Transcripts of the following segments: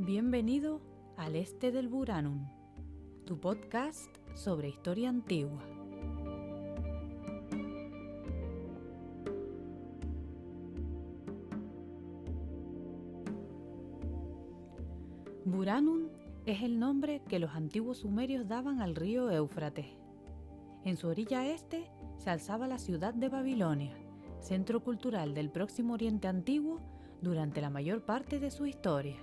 Bienvenido al Este del Buranum, tu podcast sobre historia antigua. Buranum es el nombre que los antiguos sumerios daban al río Éufrates. En su orilla este se alzaba la ciudad de Babilonia, centro cultural del Próximo Oriente Antiguo durante la mayor parte de su historia.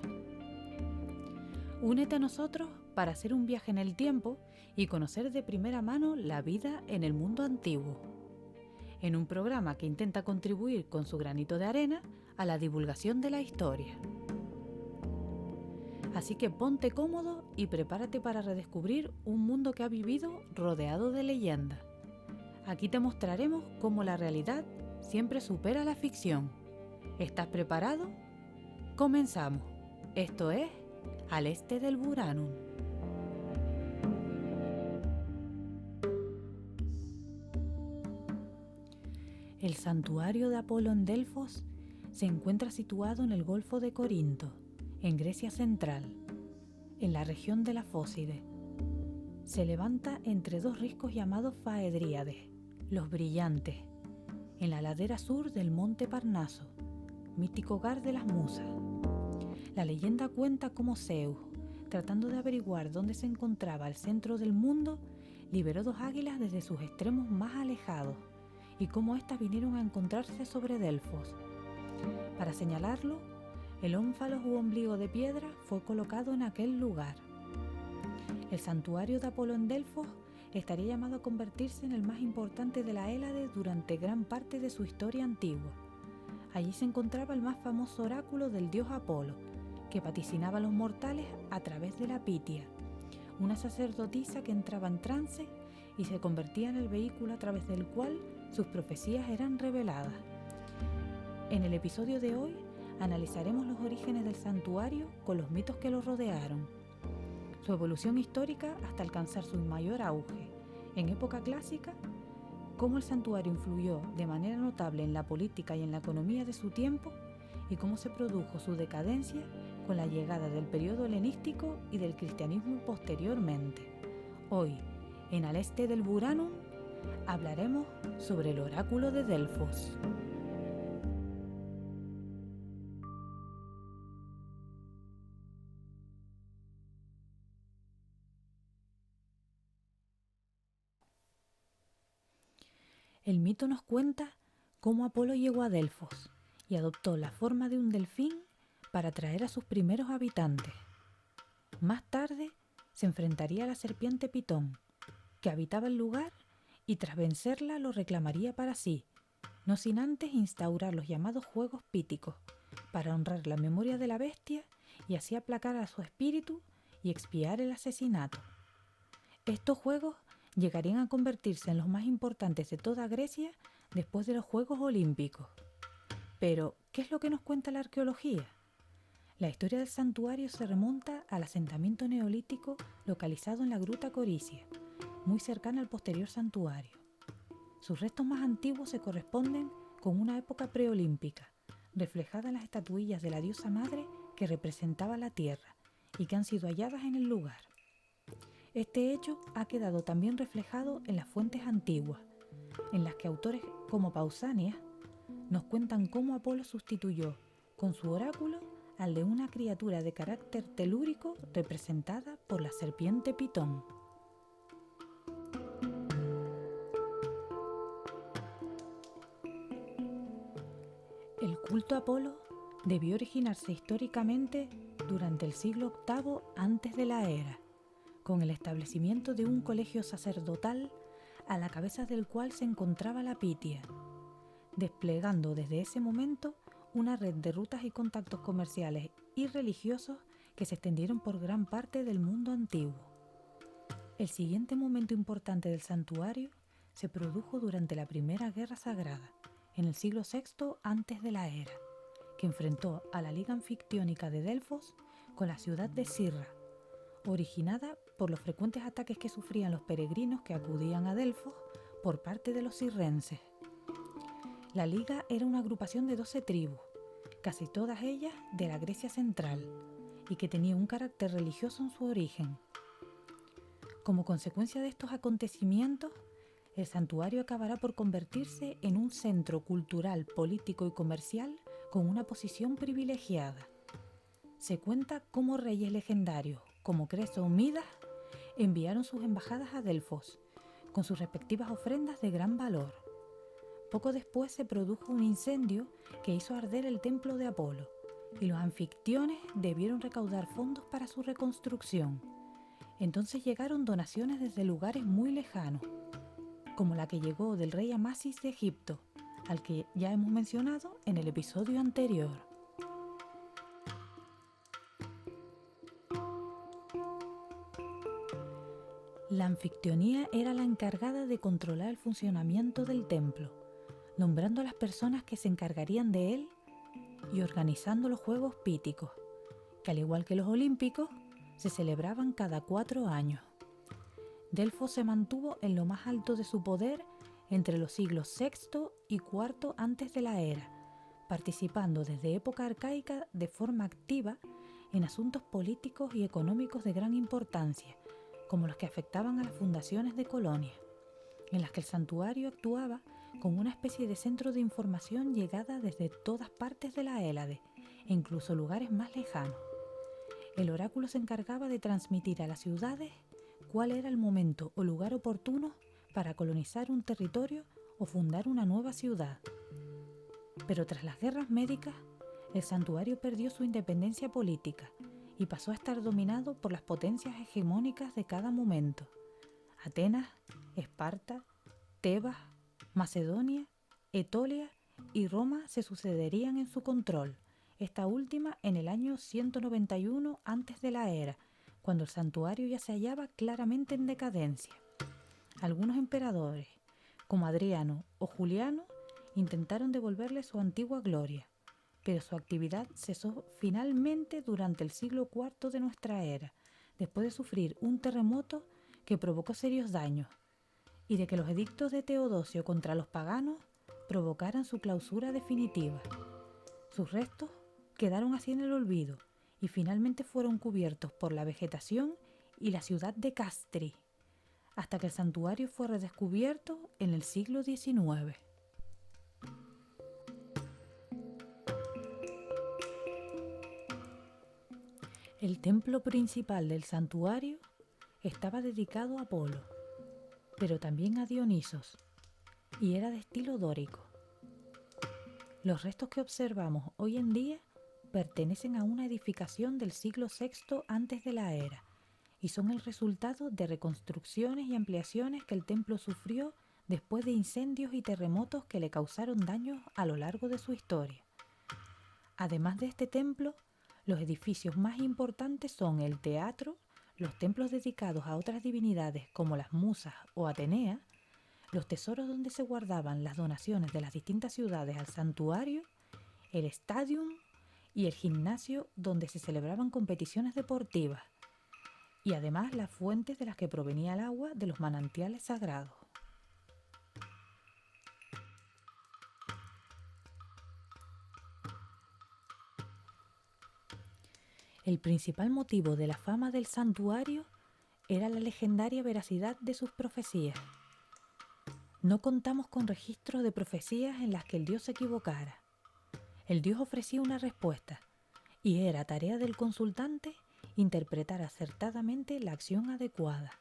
Únete a nosotros para hacer un viaje en el tiempo y conocer de primera mano la vida en el mundo antiguo, en un programa que intenta contribuir con su granito de arena a la divulgación de la historia. Así que ponte cómodo y prepárate para redescubrir un mundo que ha vivido rodeado de leyendas. Aquí te mostraremos cómo la realidad siempre supera la ficción. ¿Estás preparado? Comenzamos. Esto es Al Este del Buranum. El santuario de Apolo en Delfos se encuentra situado en el Golfo de Corinto, en Grecia Central, en la región de la Fócide. Se levanta entre dos riscos llamados Faedríades, los Brillantes, en la ladera sur del monte Parnaso, mítico hogar de las musas. La leyenda cuenta cómo Zeus, tratando de averiguar dónde se encontraba el centro del mundo, liberó dos águilas desde sus extremos más alejados y cómo éstas vinieron a encontrarse sobre Delfos. Para señalarlo, el ónfalos u ombligo de piedra fue colocado en aquel lugar. El santuario de Apolo en Delfos estaría llamado a convertirse en el más importante de la Hélade durante gran parte de su historia antigua. Allí se encontraba el más famoso oráculo del dios Apolo, que vaticinaba a los mortales a través de la Pitia, una sacerdotisa que entraba en trance y se convertía en el vehículo a través del cual sus profecías eran reveladas. En el episodio de hoy analizaremos los orígenes del santuario con los mitos que lo rodearon, su evolución histórica hasta alcanzar su mayor auge en época clásica, cómo el santuario influyó de manera notable en la política y en la economía de su tiempo y cómo se produjo su decadencia con la llegada del periodo helenístico y del cristianismo posteriormente. Hoy, en Al Este del Buranum, hablaremos sobre el oráculo de Delfos. El mito nos cuenta cómo Apolo llegó a Delfos y adoptó la forma de un delfín para atraer a sus primeros habitantes. Más tarde se enfrentaría a la serpiente Pitón, que habitaba el lugar y tras vencerla lo reclamaría para sí, no sin antes instaurar los llamados Juegos Píticos, para honrar la memoria de la bestia y así aplacar a su espíritu y expiar el asesinato. Estos juegos llegarían a convertirse en los más importantes de toda Grecia después de los Juegos Olímpicos. Pero, ¿qué es lo que nos cuenta la arqueología? La historia del santuario se remonta al asentamiento neolítico localizado en la Gruta Coricia, muy cercana al posterior santuario. Sus restos más antiguos se corresponden con una época preolímpica, reflejada en las estatuillas de la diosa madre que representaba la tierra y que han sido halladas en el lugar. Este hecho ha quedado también reflejado en las fuentes antiguas, en las que autores como Pausanias nos cuentan cómo Apolo sustituyó con su oráculo al de una criatura de carácter telúrico representada por la serpiente Pitón. El culto a Apolo debió originarse históricamente durante el siglo VIII antes de la era, con el establecimiento de un colegio sacerdotal a la cabeza del cual se encontraba la Pitia, desplegando desde ese momento una red de rutas y contactos comerciales y religiosos que se extendieron por gran parte del mundo antiguo. El siguiente momento importante del santuario se produjo durante la Primera Guerra Sagrada, en el siglo VI antes de la era, que enfrentó a la Liga Anfictiónica de Delfos con la ciudad de Cirra, originada por los frecuentes ataques que sufrían los peregrinos que acudían a Delfos por parte de los cirrenses. La Liga era una agrupación de 12 tribus, casi todas ellas de la Grecia central, y que tenía un carácter religioso en su origen. Como consecuencia de estos acontecimientos, el santuario acabará por convertirse en un centro cultural, político y comercial con una posición privilegiada. Se cuenta cómo reyes legendarios, como Creso o Midas, enviaron sus embajadas a Delfos, con sus respectivas ofrendas de gran valor. Poco después se produjo un incendio que hizo arder el templo de Apolo, y los anfitriones debieron recaudar fondos para su reconstrucción. Entonces llegaron donaciones desde lugares muy lejanos, como la que llegó del rey Amasis de Egipto, al que ya hemos mencionado en el episodio anterior. La anfictionía era la encargada de controlar el funcionamiento del templo, nombrando a las personas que se encargarían de él y organizando los Juegos Píticos, que al igual que los Olímpicos, se celebraban cada 4 años. Delfos se mantuvo en lo más alto de su poder entre los siglos VI y IV antes de la era, participando desde época arcaica de forma activa en asuntos políticos y económicos de gran importancia, como los que afectaban a las fundaciones de colonias, en las que el santuario actuaba como una especie de centro de información llegada desde todas partes de la Hélade, e incluso lugares más lejanos. El oráculo se encargaba de transmitir a las ciudades cuál era el momento o lugar oportuno para colonizar un territorio o fundar una nueva ciudad. Pero tras las guerras médicas, el santuario perdió su independencia política y pasó a estar dominado por las potencias hegemónicas de cada momento. Atenas, Esparta, Tebas, Macedonia, Etolia y Roma se sucederían en su control, esta última en el año 191 antes de la era, cuando el santuario ya se hallaba claramente en decadencia. Algunos emperadores, como Adriano o Juliano, intentaron devolverle su antigua gloria, pero su actividad cesó finalmente durante el siglo IV de nuestra era, después de sufrir un terremoto que provocó serios daños, y de que los edictos de Teodosio contra los paganos provocaran su clausura definitiva. Sus restos quedaron así en el olvido y finalmente fueron cubiertos por la vegetación y la ciudad de Castri, hasta que el santuario fue redescubierto en el siglo XIX. El templo principal del santuario estaba dedicado a Apolo, pero también a Dionisos, y era de estilo dórico. Los restos que observamos hoy en día pertenecen a una edificación del siglo VI antes de la era y son el resultado de reconstrucciones y ampliaciones que el templo sufrió después de incendios y terremotos que le causaron daños a lo largo de su historia. Además de este templo, los edificios más importantes son el teatro, los templos dedicados a otras divinidades como las musas o Atenea, los tesoros donde se guardaban las donaciones de las distintas ciudades al santuario, el stadium y el gimnasio donde se celebraban competiciones deportivas, y además las fuentes de las que provenía el agua de los manantiales sagrados. El principal motivo de la fama del santuario era la legendaria veracidad de sus profecías. No contamos con registros de profecías en las que el dios se equivocara. El dios ofrecía una respuesta, y era tarea del consultante interpretar acertadamente la acción adecuada.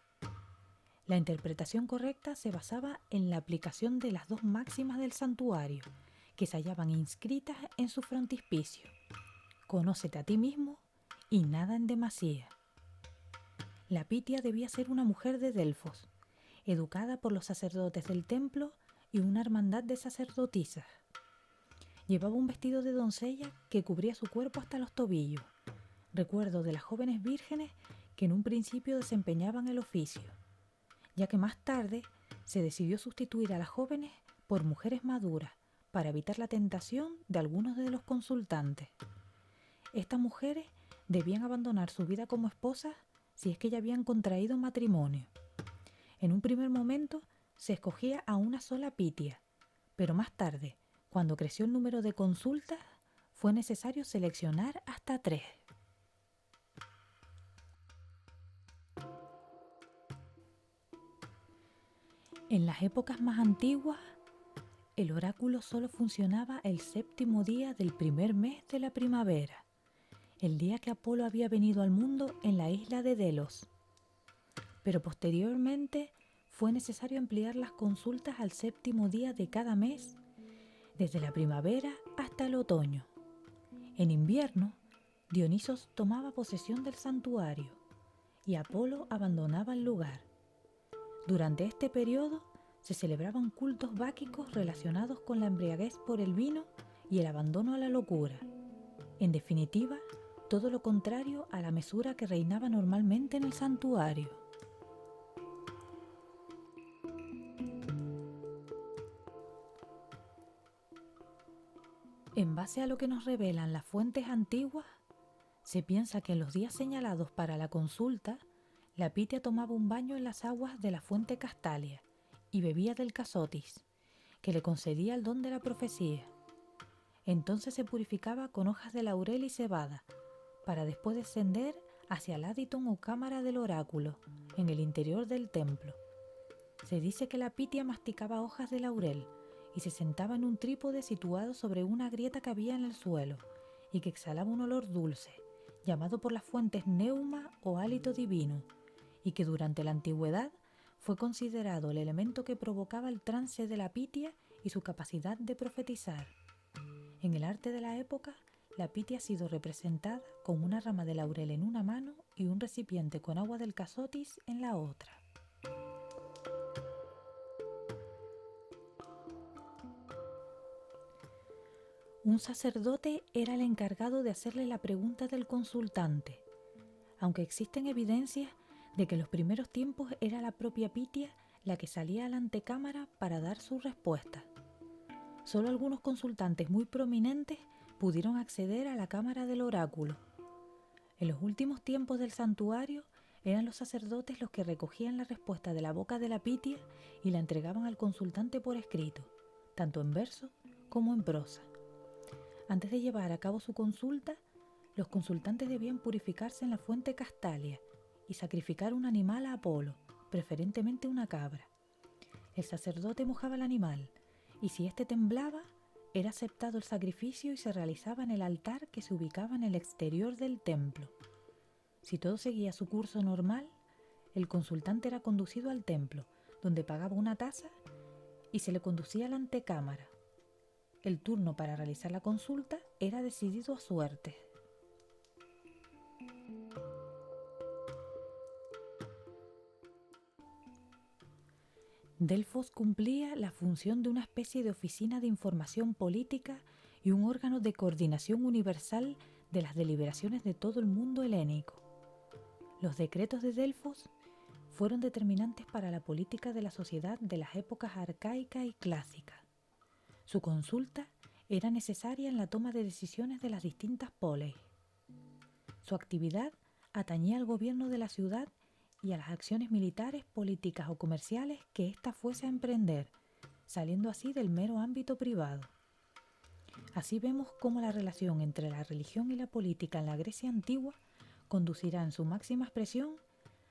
La interpretación correcta se basaba en la aplicación de las 2 máximas del santuario, que se hallaban inscritas en su frontispicio: conócete a ti mismo y nada en demasía. La Pitia debía ser una mujer de Delfos, educada por los sacerdotes del templo y una hermandad de sacerdotisas. Llevaba un vestido de doncella que cubría su cuerpo hasta los tobillos, recuerdo de las jóvenes vírgenes que en un principio desempeñaban el oficio, ya que más tarde se decidió sustituir a las jóvenes por mujeres maduras para evitar la tentación de algunos de los consultantes. Estas mujeres debían abandonar su vida como esposas si es que ya habían contraído matrimonio. En un primer momento se escogía a una sola pitia, pero más tarde, cuando creció el número de consultas, fue necesario seleccionar hasta 3. En las épocas más antiguas, el oráculo solo funcionaba el 7º día del primer mes de la primavera, el día que Apolo había venido al mundo en la isla de Delos. Pero posteriormente fue necesario ampliar las consultas al 7º día de cada mes, desde la primavera hasta el otoño. En invierno, Dionisos tomaba posesión del santuario y Apolo abandonaba el lugar. Durante este periodo se celebraban cultos báquicos relacionados con la embriaguez por el vino y el abandono a la locura. En definitiva, todo lo contrario a la mesura que reinaba normalmente en el santuario. En base a lo que nos revelan las fuentes antiguas, se piensa que en los días señalados para la consulta, la Pitia tomaba un baño en las aguas de la fuente Castalia y bebía del casotis, que le concedía el don de la profecía. Entonces se purificaba con hojas de laurel y cebada, para después descender hacia el aditon o cámara del oráculo, en el interior del templo. Se dice que la Pitia masticaba hojas de laurel y se sentaba en un trípode situado sobre una grieta que había en el suelo y que exhalaba un olor dulce, llamado por las fuentes neuma o hálito divino, y que durante la antigüedad fue considerado el elemento que provocaba el trance de la Pitia y su capacidad de profetizar. En el arte de la época, la Pitia ha sido representada con una rama de laurel en una mano y un recipiente con agua del casotis en la otra. Un sacerdote era el encargado de hacerle la pregunta del consultante, aunque existen evidencias de que en los primeros tiempos era la propia Pitia la que salía a la antecámara para dar su respuesta. Solo algunos consultantes muy prominentes pudieron acceder a la cámara del oráculo. En los últimos tiempos del santuario eran los sacerdotes los que recogían la respuesta de la boca de la Pitia y la entregaban al consultante por escrito, tanto en verso como en prosa. Antes de llevar a cabo su consulta, los consultantes debían purificarse en la fuente Castalia y sacrificar un animal a Apolo, preferentemente una cabra. El sacerdote mojaba el animal y si éste temblaba, era aceptado el sacrificio y se realizaba en el altar que se ubicaba en el exterior del templo. Si todo seguía su curso normal, el consultante era conducido al templo, donde pagaba una tasa y se le conducía a la antecámara. El turno para realizar la consulta era decidido a suerte. Delfos cumplía la función de una especie de oficina de información política y un órgano de coordinación universal de las deliberaciones de todo el mundo helénico. Los decretos de Delfos fueron determinantes para la política de la sociedad de las épocas arcaica y clásica. Su consulta era necesaria en la toma de decisiones de las distintas poleis. Su actividad atañía al gobierno de la ciudad y a las acciones militares, políticas o comerciales que ésta fuese a emprender, saliendo así del mero ámbito privado. Así vemos cómo la relación entre la religión y la política en la Grecia antigua conducirá en su máxima expresión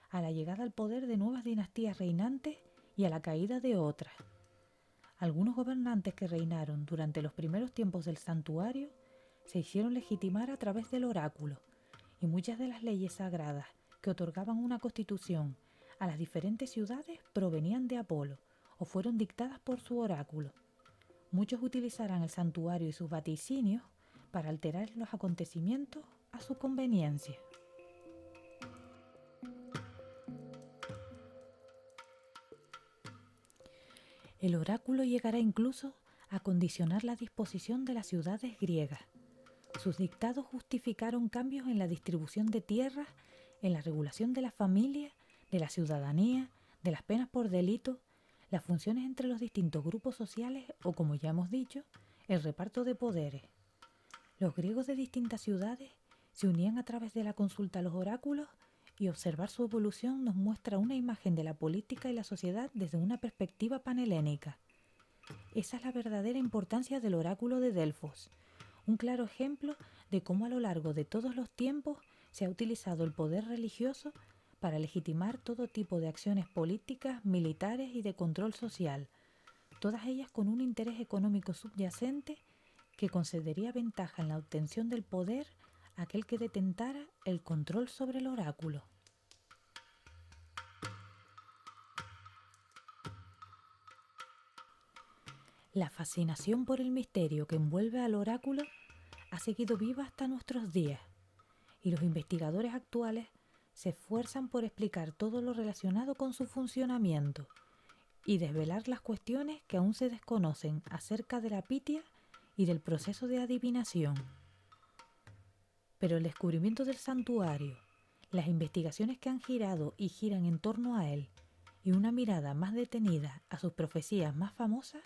a la llegada al poder de nuevas dinastías reinantes y a la caída de otras. Algunos gobernantes que reinaron durante los primeros tiempos del santuario se hicieron legitimar a través del oráculo, y muchas de las leyes sagradas que otorgaban una constitución a las diferentes ciudades provenían de Apolo o fueron dictadas por su oráculo. Muchos utilizarán el santuario y sus vaticinios para alterar los acontecimientos a su conveniencia. El oráculo llegará incluso a condicionar la disposición de las ciudades griegas. Sus dictados justificaron cambios en la distribución de tierras, en la regulación de la familia, de la ciudadanía, de las penas por delito, las funciones entre los distintos grupos sociales o, como ya hemos dicho, el reparto de poderes. Los griegos de distintas ciudades se unían a través de la consulta a los oráculos y observar su evolución nos muestra una imagen de la política y la sociedad desde una perspectiva panhelénica. Esa es la verdadera importancia del oráculo de Delfos, un claro ejemplo de cómo a lo largo de todos los tiempos se ha utilizado el poder religioso para legitimar todo tipo de acciones políticas, militares y de control social, todas ellas con un interés económico subyacente que concedería ventaja en la obtención del poder a aquel que detentara el control sobre el oráculo. La fascinación por el misterio que envuelve al oráculo ha seguido viva hasta nuestros días, y los investigadores actuales se esfuerzan por explicar todo lo relacionado con su funcionamiento y desvelar las cuestiones que aún se desconocen acerca de la pitia y del proceso de adivinación. Pero el descubrimiento del santuario, las investigaciones que han girado y giran en torno a él y una mirada más detenida a sus profecías más famosas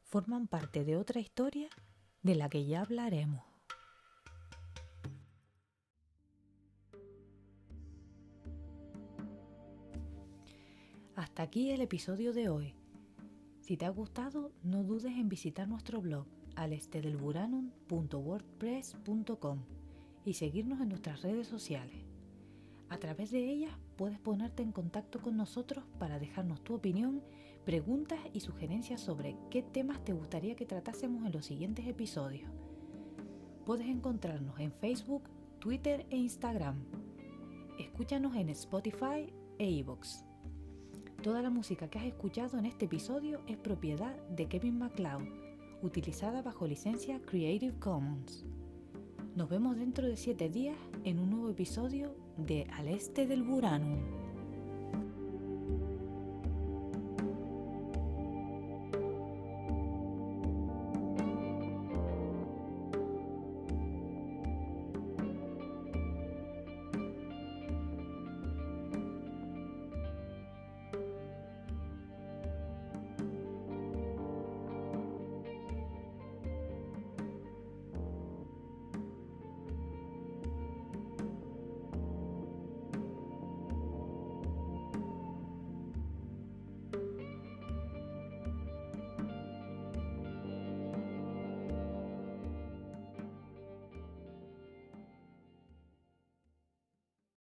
forman parte de otra historia de la que ya hablaremos. Hasta aquí el episodio de hoy. Si te ha gustado, no dudes en visitar nuestro blog alestedelburanum.wordpress.com y seguirnos en nuestras redes sociales. A través de ellas puedes ponerte en contacto con nosotros para dejarnos tu opinión, preguntas y sugerencias sobre qué temas te gustaría que tratásemos en los siguientes episodios. Puedes encontrarnos en Facebook, Twitter e Instagram. Escúchanos en Spotify e iVoox. Toda la música que has escuchado en este episodio es propiedad de Kevin MacLeod, utilizada bajo licencia Creative Commons. Nos vemos dentro de 7 días en un nuevo episodio de Al Este del Buranum.